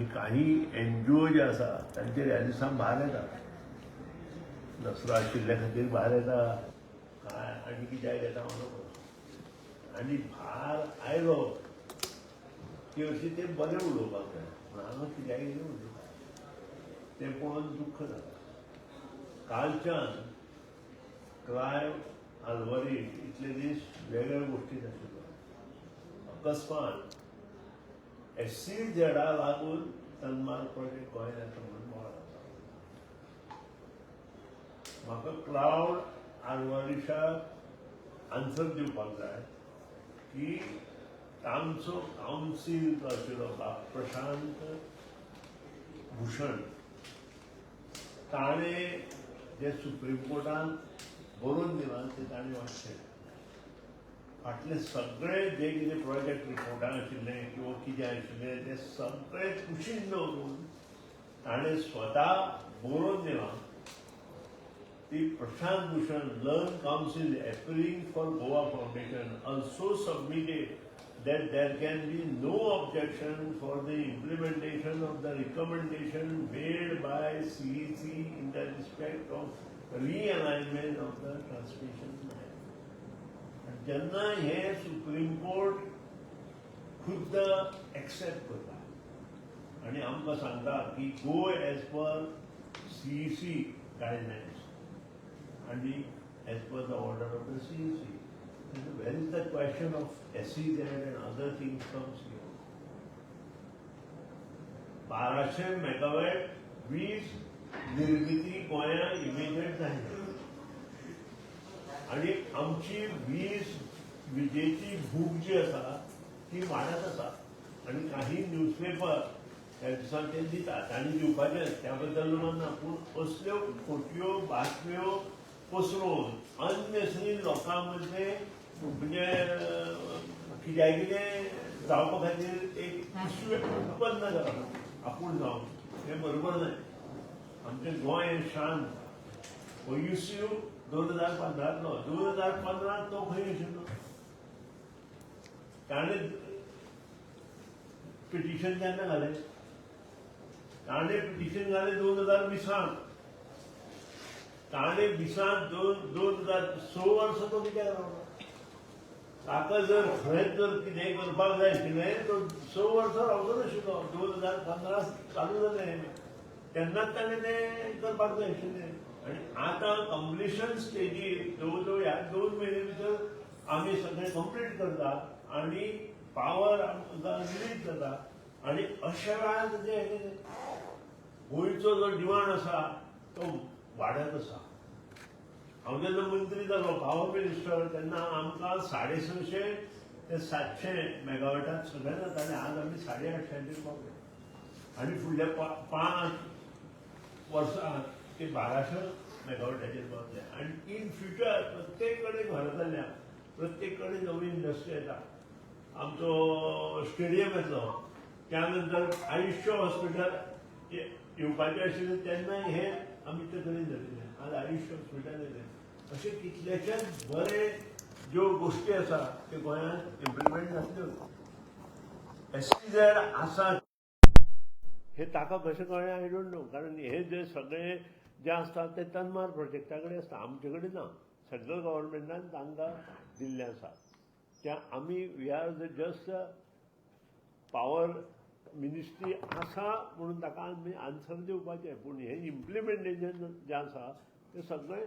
आणि काही NGO जे आसा तांचेर ह्या दिसांक भार येता, दसरो आशिल्ल्या खातीर भार येता काय आनी कित्याक येता हांव नकळो. आनी भार आयलो की अशें तें बरें उलोवपाक जाय, हांगा कित्याक कितें उलयता तें पळोवन दुख्ख जाता. कालच्यान क्रायम आल्वारीस इतले दीस वेगळ्या गोश्टीन आशिल्लो. अकस्मात SCZा लागून तन्मार प्रोजेक्ट गोंयांत येता म्हणून बोवाळ जाता. म्हाका क्लाउड आल्वारिसाक आन्सर दिवपाक जाय की तांचो कावन्सील जो आशिल्लो प्रशांत भूषण ताणें जे सुप्रीम कोर्टान बरोवन दिलां तें ताणें वाचचें. फाटले सगळे जे कितें प्रोजेक्ट रिपोर्टान आशिल्ले किंवा कितें आशिल्लें तें सगळें कुशीन दवरून ताणें स्वता बरोवन दिलां. ती Prashant Bhushan learned counsel appearing for Goa foundation also submitted that there can be no objection for the implementation of the recommendation made by CEC in the respect of realignment of the transmission line. जेन्ना हे supreme court खुद्द accept करता आनी आमकां सांगता की गो as per CEC guidelines आनी as per the order of the CEC, where is the question of SEZ and other things comes here? 1200 megawatt वीज निर्मिती गोंयांत इमिजिएट जायना आणि आमची विजेची भूक जी आसा ती वाडत आसा. आणि काही न्यूजपेपर ह्या दिसांनी ते दितात आनी दिवपाचें त्या बद्दल म्हणना, पूण असल्यो खोट्यो बातम्यो पसरोवन अननेसरी लोकां मदले म्हणजे कित्याक कितें जावपा खातीर एक इश्यू उत्पन्न जाता आपूण जावन, हें बरोबर न्हय. आमचें गोंय हें शांत. हो इश्यू 2015 2015 तो खंय आशिल्लो. ताणें पिटिशन केन्ना घालें? ताणें पिटिशन घालें 2020. ताणें 2006 वर्सां तो कित्याक रावलो? ताका जर खरेंच जर कितेंय करपाक जाय आशिल्लें तो 6 वर्सां रावचो नाशिल्लो. 2015 चालू जालें तेन्नाच ताणें तें करपाक जाय आशिल्लें. आणि आता कंप्लिशन स्टेजीर जवळ जवळ ह्या 2 म्हयने भितर आमी सगळें कंप्लीट करता आणि पावर आमकां रिलीज जाता. आणि अशा वेळार जे गोंयचो जो डिमांड आसा तो वाडत आसा. हांव जेन्ना मंत्री जालो पावर मिनिस्टर तेन्ना आमकां 650 ते 700 मेगावॅटाक सगळें जातालें. आज आमी 850 पावले आनी फुडल्या 5 वर्सां ते 1200 मेगावॅटाचेर पावतले. आनी इन फ्युचर प्रत्येक कडेन घर जाल्ल्या, प्रत्येक कडेन नवी इंडस्ट्री येता. आमचो स्टेडियम येतलो, त्या नंतर आयुष्य हॉस्पिटल येवपाचें आशिल्लें तेन्नाय हें आमी ते कडेन धरिल्लें. आज आयुष्य हॉस्पिटल येलें. अशे कितलेशेच बरे ज्यो गोश्टी आसा त्यो गोंयांत इम्प्लिमेंट जातल्यो. SEZ आसा हे ताका कशें कळ्ळें आय डोंट नो. कारण हे जे सगळे जे आसता ते तन्मार प्रोजेक्टा कडेन आसता, आमचे कडेन ना. सेंट्रल गव्हर्मेंटान तांकां दिल्ले आसा. त्या आमी we are just power ministry आसा म्हणून ताका आमी आन्सर दिवपाचें. पूण हें इम्प्लिमेंटेशन जें आसा तें सगळें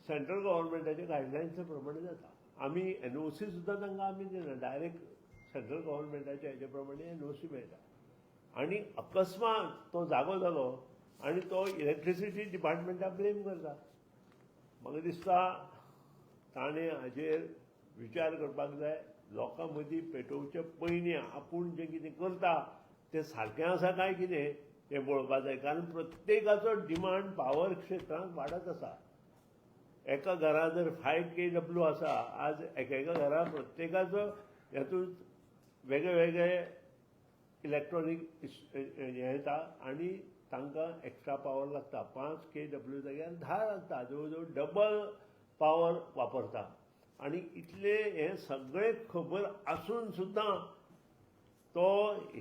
सेंट्रल गव्हर्मेंटाच्या गायडलायन्सा प्रमाणे जाता. आमी NOC सुद्दां तांकां आमी दिना, डायरेक्ट सेंट्रल गव्हर्मेंटाच्या हेजे प्रमाणे NOC मेळटा. आनी अकस्मात तो जागो जालो आनी तो इलेक्ट्रिसिटी डिपार्टमेंटाक ब्लेम करता. म्हाका दिसता ताणें हाजेर विचार करपाक जाय. लोकां मदीं पेटोवचे पयलीं आपूण जें कितें करता तें सारकें आसा काय कितें तें पळोवपाक जाय. कारण प्रत्येकाचो डिमांड पावर क्षेत्रांत वाडत आसा. एका घरा जर 5 kW आसा, आज एकेका घरा प्रत्येकाचो हेतूंत वेगळे वेगळे इलेक्ट्रॉनीक हें येता आनी तांकां एक्स्ट्रा पावर लागता. 5 kW जाग्यार 10 लागता. जवळ जवळ डबल पावर वापरता. आनी इतले हें सगळें खबर आसून सुद्दां तो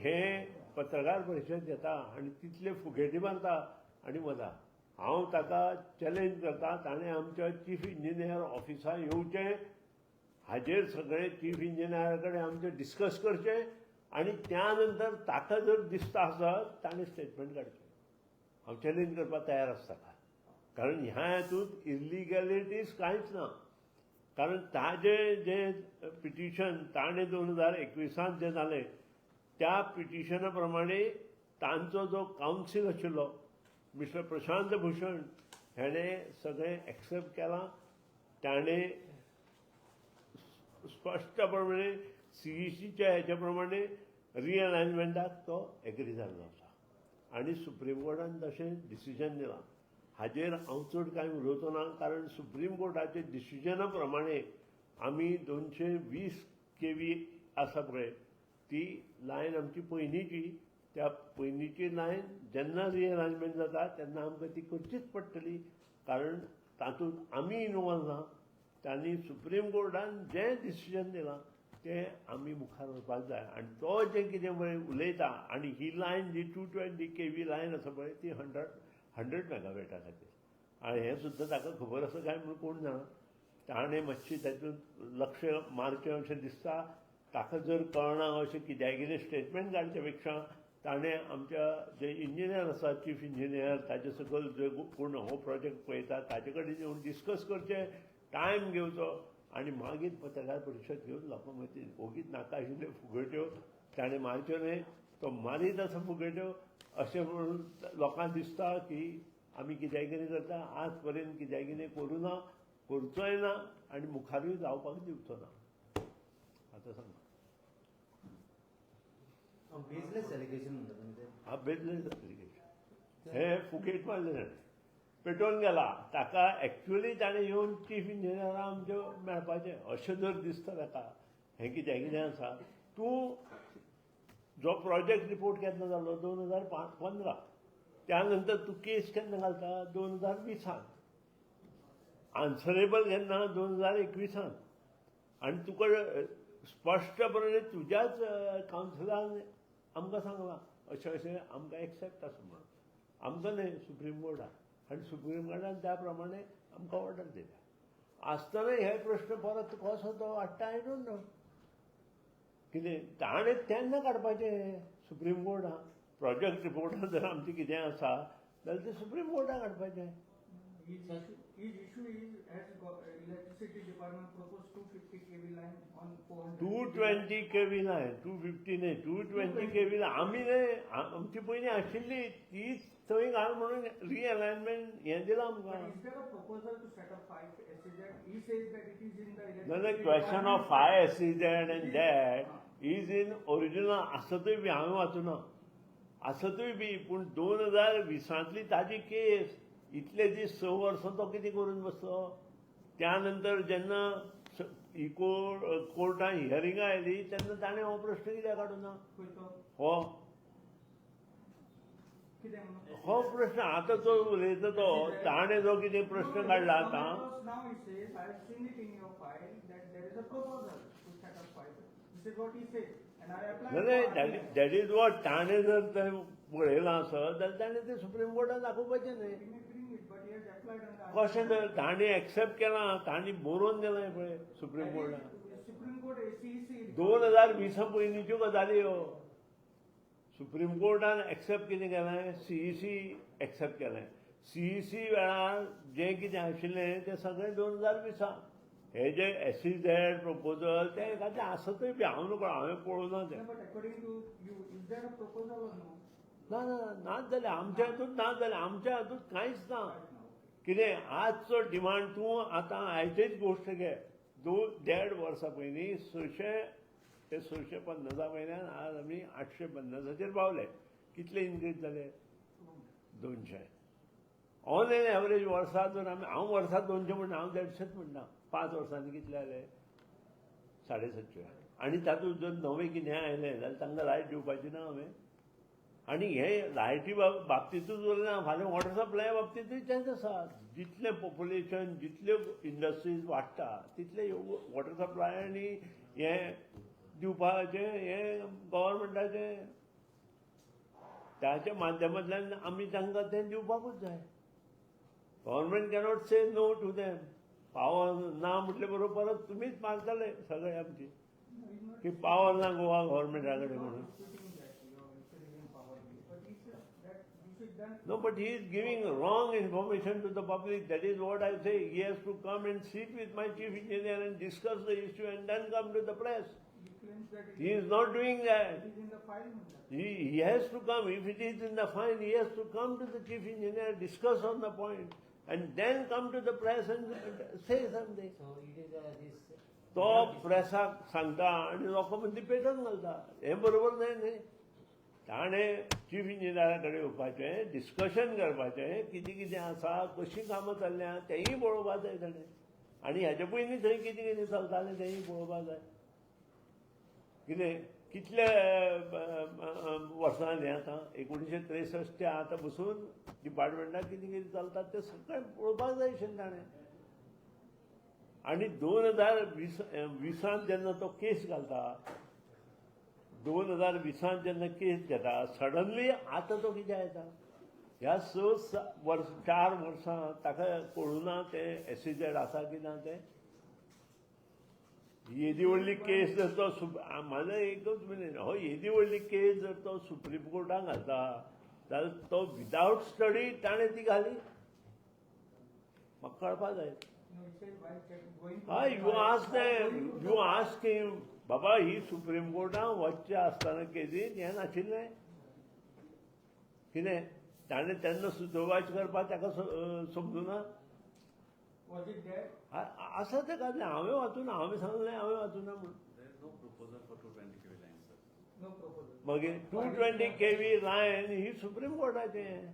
हे पत्रकार परिशद घेता आनी तितले फुगेटी मारता आनी वता. हांव ताका चॅलेंज करता, ताणें आमच्या चीफ इंजिनियर ऑफिसार येवचें, हाजेर सगळे चीफ इंजिनियरा कडेन आमचें डिस्कस करचें आनी त्या नंतर ताका जर दिसता आसत ताणें स्टेटमेंट काडचें. हांव चॅलेंज करपाक तयार आसता ताका, कारण ह्या हातूंत इलिगॅलिटीज कांयच ना. कारण ताजें जें पिटिशन ताणें 2021 जें जालें त्या पिटिशना प्रमाणे तांचो जो कावन्सील आशिल्लो मिस्टर प्रशांत भूषण हेणें सगळें एक्सेप्ट केलां. ताणें स्पश्टपणे CECच्या हेच्या प्रमाणे रिअलायनमेंटाक तो एग्री जाल्लो आसा आनी सुप्रीम कोर्टान तशें डिसिजन दिलां. हाजेर हांव चड कांय उलोवचो ना, कारण सुप्रीम कोर्टाचे डिसिजना प्रमाणे आमी 220 kV आसा पळय ती लायन आमची पयलींची, त्या पयलींची लायन जेन्ना रिअलायनमेंट जाता तेन्ना आमकां ती करचीच पडटली, कारण तातूंत आमी इनवॉल्व ना. तांणी सुप्रीम कोर्टान जें डिसिजन दिलां तें आमी मुखार व्हरपाक जाय. आनी तो जें कितें पळय उलयता, आनी ही लायन जी 220 kV लायन आसा पळय ती 100 मेगावॅटा खातीर, आनी हें सुद्दां ताका खबर आसा काय म्हूण कोण जाणा. ताणें मातशी तातूंत लक्ष मारचें अशें दिसता. ताका जर कळना अशें कित्याय कितें स्टेटमेंट काडचे पेक्षा ताणें आमच्या जे इंजिनियर आसा चीफ इंजिनियर ताचे सकयल जे कोण हो प्रोजेक्ट पळयता ताचे कडेन येवन डिस्कस करचें, टायम घेवचो आनी मागीर पत्रकार परिशद घेवन लोकां मदीं ओगीच नाका आशिल्ल्यो फुगट्यो ताणें मारच्यो न्हय. तो मारीत आसा फुगट्यो अशें म्हणून लोकांक दिसता की आमी कित्याय कितें करता. आज पर्यंत कित्याय कितें करूं ना, करचोय ना आनी मुखारूय जावपाक दिवचो ना. आतां सांगा. बेसलेस एलिगेशन म्हणटा तुमी ते? हा बेसलेस एलिगेशन. हे फुगेट मारले ताणें, पेटोवन गेला. ताका एक्चुअली ताणें येवन चीफ इंजिनियरा आमच्यो मेळपाचें अशें जर दिसता ताका. हें कित्याय कितें आसा, तूं जो प्रोजेक्ट रिपोर्ट केन्ना जालो 2015, त्या नंतर तूं केस केन्ना घालता 2020, आन्सरेबल केन्ना 2021, आनी तुका स्पश्टपणे तुज्याच कावन्सिलान आमकां सांगलां अशें अशें आमकां एक्सेप्ट आसा म्हणून. आमकां न्हय, सुप्रीम कोर्टान. आनी सुप्रीम कोर्टान त्या प्रमाणे आमकां ऑर्डर दिल्या. आसतना हे प्रश्न परत कसो तो हाडटा आय डोंट नो. कितें ताणें तेन्ना काडपाचें सुप्रीम कोर्टान. प्रोजेक्ट रिपोर्टान जर आमचें कितें आसा जाल्यार तें सुप्रीम कोर्टान काडपाचें. His issue is as electricity department proposed 250 kV line on 400. 220 kV line, 250 न्हय, 220 kV line. आमी न्हय, आमची पयलीं आशिल्ली तीच थंय घाल म्हणून रिअलायनमेंट हें दिलां आमकां. Is there a proposal to set up 5 SEZ? He says that it is in the electricity. No, the question of 5 SEZ and that is in original. आसतूय बी हांवें वाचूना, आसतूय बी, पूण 2020 ताजी केस. इतले दीस 6 वर्सां तो कितें करून बसलो. त्या नंतर जेन्ना कोर्टान हियरिंगा आयली तेन्ना ताणें हो प्रश्न कित्याक काडूना. हो प्रश्न आतां जो उलयता तो ताणें जो कितें प्रश्न काडला आतां. Now he says, I have seen it in your file that there is a proposal to set up 5. This is what he says, and I applied. That is what. ताणें जर तें पळयलां आसत जाल्यार ताणें तें सुप्रीम कोर्टान दाखोवपाचें न्हय. कशें तर ताणें एक्सेप्ट केलां, ताणें बरोवन दिलें पळय सुप्रीम कोर्टान. सुप्रीम कोर्ट 2020 पयलींच्यो गजाली ह्यो. सुप्रीम कोर्टान एक्सेप्ट कितें केलें, CEC एक्सेप्ट केलें. CEC वेळार जें कितें आशिल्लें तें सगळें 2020. हे जे SEZ प्रपोजल तें एखादें आसतूय बी, हांव न्हू, हांवें पळोवना तें. ना ना नाच जालें आमच्या हातूंत, नाच जालें आमच्या हातूंत कांयच ना. कितें आजचो डिमांड तूं आतां आयचीच गोश्ट घे. 1.5 वर्सां पयलीं 650 वयल्यान आज आमी 850 पावले. कितले इनक्रीज जाले? 200. ऑन एन एवरेज वर्सा जर आमी, हांव वर्साक 200 म्हणटा, हांव 150 म्हणटा. 5 वर्सांनी कितले जाले? 750. आनी तातूंत जर नवें कितें आयलें जाल्यार तांकां लायट दिवपाची ना हांवें. आनी हे लायटी बाबतींतूच उरना, फाल्यां वॉटर सप्लाय बाबतींतूय तेंच आसा. जितलें पॉप्युलेशन, जितल्यो इंडस्ट्रीज वाडटा तितले वॉटर सप्लाय आनी हें दिवपाचें हें गव्हर्मेंटाचें गव्हर्मेंटाचे त्याच्या माध्यमांतल्यान आमी तांकां तें दिवपाकूच जाय. Government cannot say no to them. Power ना म्हटले बरोबर परत तुमीच मारतले सगळे आमची की पावर ना गोवा गव्हर्मेंटा कडेन म्हणून. No, but he is giving wrong information to the public. That is what I say. He has to come and sit with my chief engineer and discuss the issue and then come to the press. He is not doing that. It is in the file. He has to come. If it is in the file, he has to come to the chief engineer, discuss on the point, and then come to the press and say something. So it is this. तो प्रेसाक सांगता आनी लोकां मदीं पेटोवन घालता. हें बरोबर न्हय न्ही. ताणें चीफ इंजिनियरा कडेन येवपाचें, डिस्कशन करपाचें, कितें कितें आसा, कशीं कामां चल्ल्या तेंय पळोवपाक जाय ताणें. आनी हेजे पयलीं थंय कितें कितें चलतालें तेंय पळोवपाक जाय. कितें कितले वर्सां हें आतां 1963 ते आतां बसून डिपार्टमेंटाक कितें कितें चलता तें सगळें पळोवपाक जाय आशिल्लें ताणें. आनी 2020 जेन्ना तो केस घालता, 2020 जेन्ना केस घेता, सडनली आतां तो कितें येता. ह्या 4 वर्सां ताका कळुना तें एसिडेड आसा की ना तें. येदी व्हडली केस जर तो म्हाजो एकूच मिनीट, हो येदी व्हडली केस जर तो सुप्रीम कोर्टाक घालता जाल्यार तो विदावट स्टडी ताणें ती घाली. म्हाका कळपाक जाय. हय, यू आस्क हिम बाबा ही सुप्रीम कोर्टाक वचचें आसतना केसीन हें नाशिल्लें. कितें ताणें तेन्ना सुपरवायज करपाक ताका समजुना. आसा तें काय हांवें वाचूना, हांवें सांगलें हांवें वाचूना म्हूण. मागीर 220 kV लायन ही सुप्रीम कोर्टाचें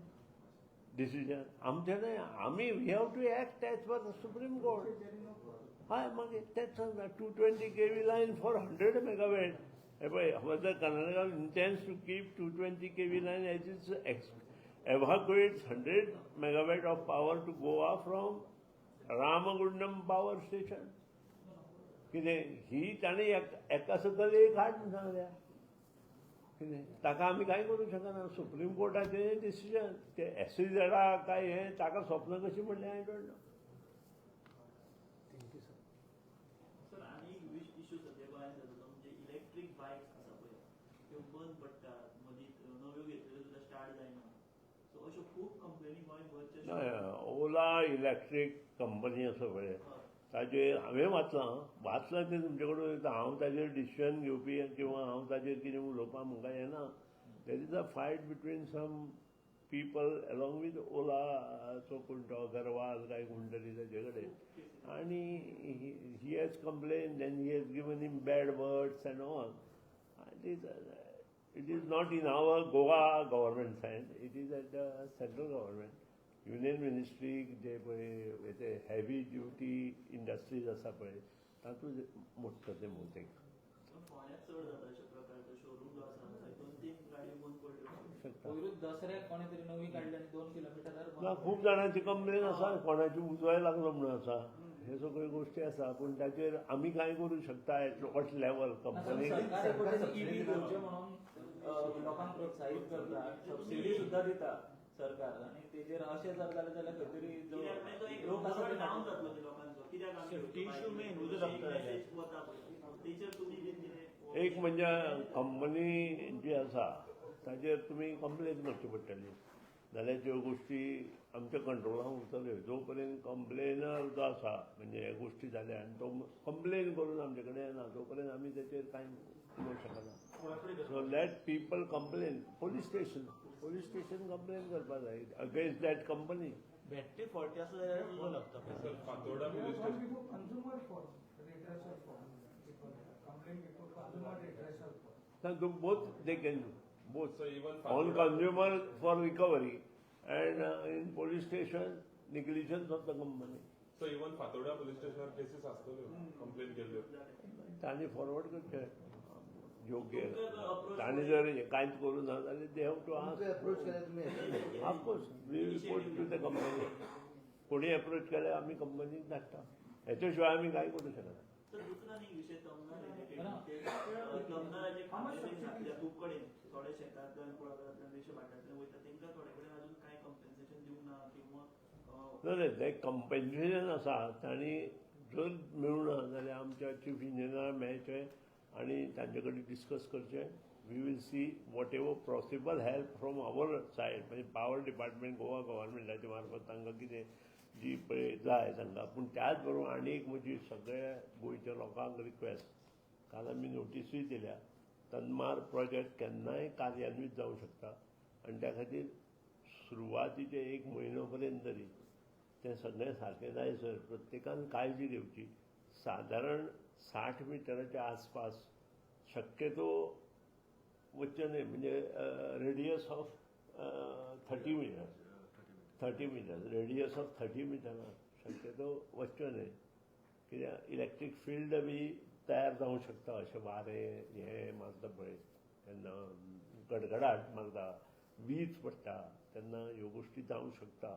डिसिजन. आमचें न्हय. आमी we have to act as per the supreme court. हय, मागीर तेच सांगता 220 kV line for 100 megawatt. Whether Karnataka intends to keep 220 kV line as it evacuates 100 megawatt of power to Goa from Ramagundam power station. कितें ही ताणें एका सकयल एक हाडून सांगल्या. कितें ताका आमी कांय करूंक शकना. सुप्रीम कोर्टाचें डिसिजन. ते एसिडेडा काय हें ताका स्वप्न कशी म्हणलें आय डोंट नो. सर आनी इश्यू सद्या गोंयांत जाता म्हणजे इलेक्ट्रीक बायक्स आसा पळय त्यो बंद पडटात, मदींच नव्यो घेतल्यो सुद्दां स्टार्ट जायना. सो अश्यो खूब कंपनी गोंयभरच्यो ओला इलेक्ट्रीक कंपनी आसा पळय ताजेर हांवें वाचलां तें तुमचे कडेन येता. हांव ताजेर डिसिजन घेवपी किंवा हांव ताजेर कितें उलोवपाक म्हाका येना. There is a fight between some people along with Ola, so कोण तो अगरवाल काय कोण तरी ताचे कडेन. आणि he has complained and he has given him bad words and all. It is not in our Goa government's hand. It is at the central government. Union Ministry जे पळय ते heavy duty industries आसा पळय तातूंत मोडटा ते बहुतेक. फोंड्यात चड जाता अशा प्रकारचे शोरूम जो आसा थंय 2-3 गाडयो बंद पडल्यो. पयरूच दसऱ्याक कोणे तरी नवी काडली आनी 2 किलोमिटर. खूब जाणांची कंप्लेन आसा. कोणाची उजवाय लागलो म्हणून आसा. हे सगळ्यो गोश्टी आसा. पूण ताचेर आमी कांय करूंक शकता at what level company. EV घेवचे म्हणून लोकांक प्रोत्साहीत करता, सबसिडी सुद्दां दिता सरकार. आनी तेजेर अशें जर जालें जाल्यार खंय तरी लोक आसा ते डावन जातलो ते लोकांचो. कित्याक तेचेर तुमी कितें एक म्हणजे कंपनी जी आसा ताचेर तुमी कंप्लेन करची पडटली. जाल्यार ज्यो गोश्टी आमच्या कंट्रोलांत उरतल्यो. जो पर्यंत कंप्लेनर जो आसा म्हणजे ह्या गोश्टी जाल्या आनी तो कंप्लेन करून आमचे कडेन येना तो पर्यंत आमी ताचेर कांय करूंक शकना. So let people complain. Police station complain करपाक जाय against that company. Battery faulty आसा जाल्यार लागता. Consumer for redressal form. Complaint before consumer redressal form. Both they can do. Both. So even On consumer for recovery and in police station negligence of the company. So even Fathoda police station cases आसतल्यो complain केल्ल्यो. तांणी forward करचे योग्य. तांणी जर कांयच करूं ना जाल्यार they have to ask. Approach केल्यार तुमी of course we report to the company. कोणी अप्रोच केल्यार आमी कंपनीक धाडटा. हेच्या शिवाय आमी कांय करूं शकना. सर दुसरा एक विषय तमनार रिलेटेड तमनाराचे How much खांबे subsidy? घातल्या खूप कडेन थोडे शेतांतल्यान कुळागरांतल्यान रेशे भाटांतल्यान वयता तांकां थोडे कडेन अजून कांय कम्पेन्सेशन दिवंक ना किंवा नाही ते कंपेन्सेशन आसा तांणी जर मेळूना जाल्यार आमच्या चीफ इंजिनियराक मेळचें आनी तांचे कडेन डिस्कस करचें. We will see whatever possible help from our side म्हणजे पॉवर डिपार्टमेंट गोवा गव्हर्मेंटाच्या मार्फत तांकां कितें जी पळय जाय तांकां. पूण त्याच बरोबर आनी एक म्हजी सगळ्या गोंयच्या लोकांक रिक्वेस्ट, काल आमी नोटिसूय दिल्या, तन्मार प्रोजेक्ट केन्नाय कार्यान्वीत जावंक शकता आनी त्या खातीर सुरवातीचे 1 म्हयनो पर्यंत तरी तें सगळें सारकें जायसर प्रत्येकान काळजी घेवची. सादारण 60 मिटराच्या आसपास शक्यतो वच्चें न्हय, म्हणजे radius of 30 metres radius of 30 मिटरां शक्यतो वच्चें न्हय. कित्याक इलेक्ट्रीक फिल्ड बी तयार जावंक शकता. अशें वारें हें मारता पळय तेन्ना गडगडाट मारता, वीज पडटा तेन्ना ह्यो गोश्टी जावंक शकता.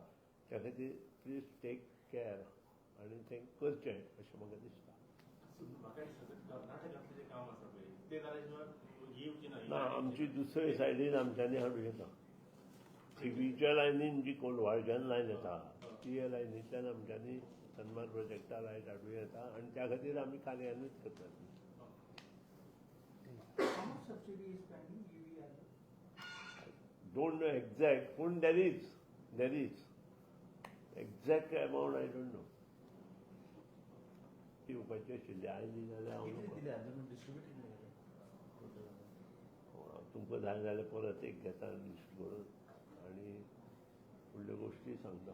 त्या खातीर प्लीज टेक केअर आनी तें करचें अशें म्हाका दिसता. म्हाका दिसता कर्नाटकांतलें जें काम आसा पळय तें जाल्या शिवाय येवची ना, आमची दुसरे सायडीन आमच्यांनी हाडूं येता. थिवीच्या लायनीन जी कोलवाळच्यान लायन येता ती लायनींतल्यान आमच्यांनी तन्मार प्रोजेक्टा लायट हाडूं येता आनी त्या खातीर आमी कार्यान्वीत करतात. How much subsidy is pending? Don't know exact, पूण there is exact amount I don't know. दिवपाची आशिल्ली आयली जाल्यार तुमकां जाय जाल्यार परत एक घेता लिस्ट करून आनी फुडल्यो गोश्टी सांगता.